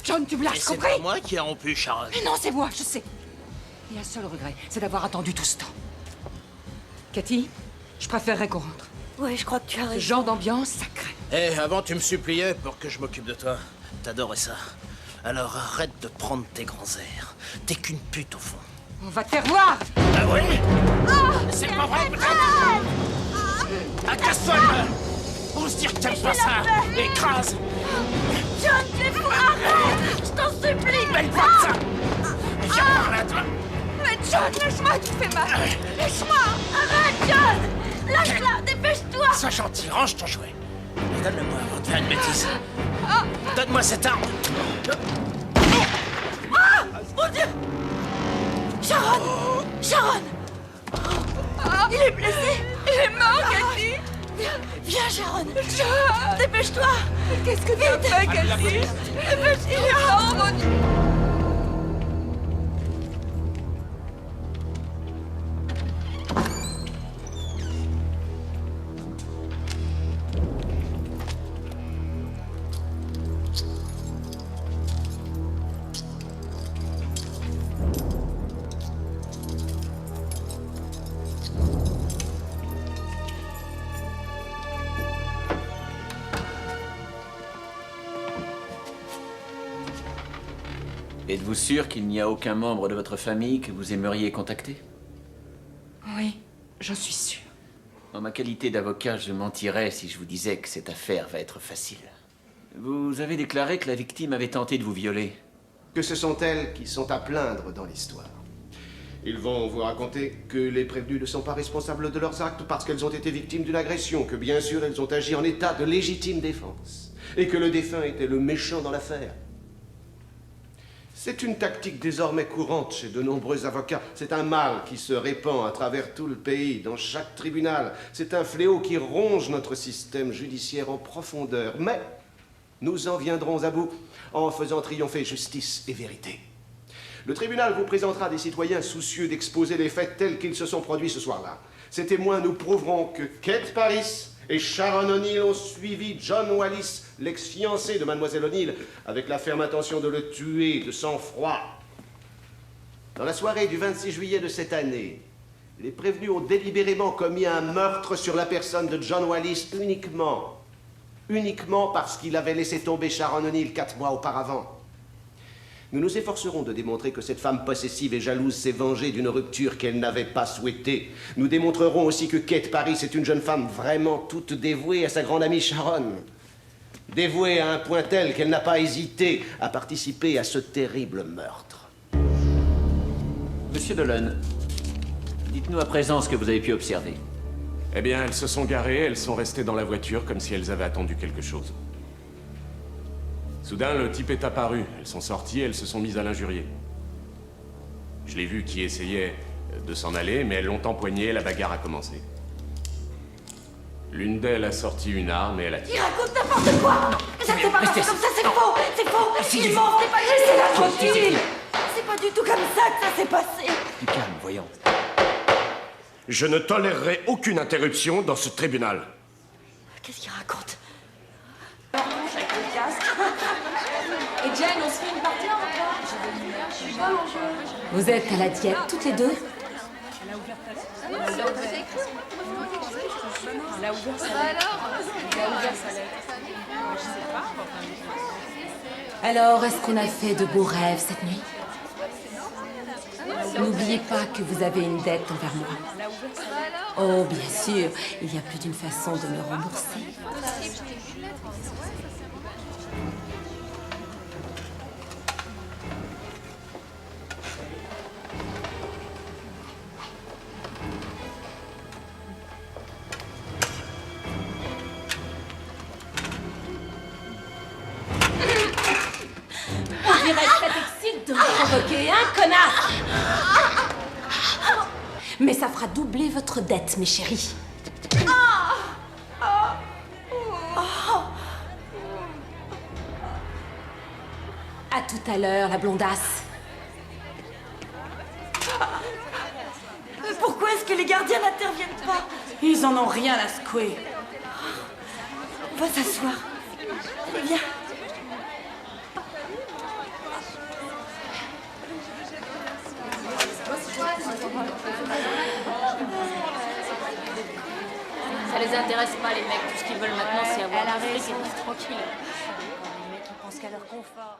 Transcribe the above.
John, tu me Mais l'as c'est compris? pas moi qui ai rompu Sharon. Mais non, c'est moi, je sais. Et un seul regret, c'est d'avoir attendu tout ce temps. Cathy, je préférerais qu'on rentre. Ouais, je crois que tu as Ce raison. genre d'ambiance, ça craint. Eh, avant tu me suppliais pour que je m'occupe de toi. T'adorais ça. Alors arrête de prendre tes grands airs. T'es qu'une pute au fond. On va te faire voir! Ah oui? C'est pas vrai, peut-être? Ah, casse-toi, on se dire que t'aimes pas ça. Écrase. John, t'es fou, arrête! Je t'en supplie! Belle pas de ça. Viens par là, toi. Mais John, lâche-moi, tu fais mal! Lâche-moi! Arrête, John! Lâche-la, dépêche-toi! Sois gentil, range ton jouet. Et donne-le-moi avant de faire une bêtise. Donne-moi cette arme. Mon Dieu! Sharon! Sharon! Il est blessé! Il est mort, Cathy! Viens, Sharon! John! Dépêche-toi! Qu'est-ce que tu as fait, Cathy? Dépêche-toi! Il est mort, mon Dieu! Êtes-vous sûr qu'il n'y a aucun membre de votre famille que vous aimeriez contacter? Oui, j'en suis sûre. En ma qualité d'avocat, je mentirais si je vous disais que cette affaire va être facile. Vous avez déclaré que la victime avait tenté de vous violer. Que ce sont elles qui sont à plaindre dans l'histoire. Ils vont vous raconter que les prévenus ne sont pas responsables de leurs actes parce qu'elles ont été victimes d'une agression, que bien sûr elles ont agi en état de légitime défense, et que le défunt était le méchant dans l'affaire. C'est une tactique désormais courante chez de nombreux avocats. C'est un mal qui se répand à travers tout le pays, dans chaque tribunal. C'est un fléau qui ronge notre système judiciaire en profondeur. Mais nous en viendrons à bout en faisant triompher justice et vérité. Le tribunal vous présentera des citoyens soucieux d'exposer les faits tels qu'ils se sont produits ce soir-là. Ces témoins nous prouveront que Kate Paris et Sharon O'Neill ont suivi John Wallis, l'ex-fiancé de Mademoiselle O'Neill, avec la ferme intention de le tuer de sang-froid. Dans la soirée du 26 juillet de cette année, les prévenus ont délibérément commis un meurtre sur la personne de John Wallis uniquement parce qu'il avait laissé tomber Sharon O'Neill 4 mois auparavant. Nous nous efforcerons de démontrer que cette femme possessive et jalouse s'est vengée d'une rupture qu'elle n'avait pas souhaitée. Nous démontrerons aussi que Kate Paris est une jeune femme vraiment toute dévouée à sa grande amie Sharon. Dévouée à un point tel qu'elle n'a pas hésité à participer à ce terrible meurtre. Monsieur Dolan, dites-nous à présent ce que vous avez pu observer. Eh bien, elles se sont garées, elles sont restées dans la voiture comme si elles avaient attendu quelque chose. Soudain, le type est apparu. Elles sont sorties, elles se sont mises à l'injurier. Je l'ai vu qui essayait de s'en aller, mais elles l'ont empoigné, la bagarre a commencé. L'une d'elles a sorti une arme et elle a tiré. Il raconte n'importe quoi! Ça s'est pas passé comme ça, c'est faux! C'est faux! Il ment, c'est pas laissez-la tranquille! C'est pas du tout comme ça que ça s'est passé! Du calme, voyons. Je ne tolérerai aucune interruption dans ce tribunal. Qu'est-ce qu'il raconte? Et Jane, on se fait une partie en repas? Je suis pas mangeuse. Vous êtes à la diète, toutes les deux? Elle a ouvert sa lettre. Il a ouvert sa lettre. Je sais pas. Alors, est-ce qu'on a fait de beaux rêves cette nuit? N'oubliez pas que vous avez une dette envers moi. Oh, bien sûr, il y a plus d'une façon de me rembourser. On dirait que ça t'excite de me provoquer, hein, connard! Mais ça fera doubler votre dette, mes chéris. À tout à l'heure, la blondasse. Pourquoi est-ce que les gardiens n'interviennent pas? Ils en ont rien à secouer. On va s'asseoir. Viens. Ça les intéresse pas, les mecs. Tout ce qu'ils veulent maintenant, c'est avoir Elle a un fric et raison. vivre tranquille. Les mecs, ils pensent qu'à leur confort.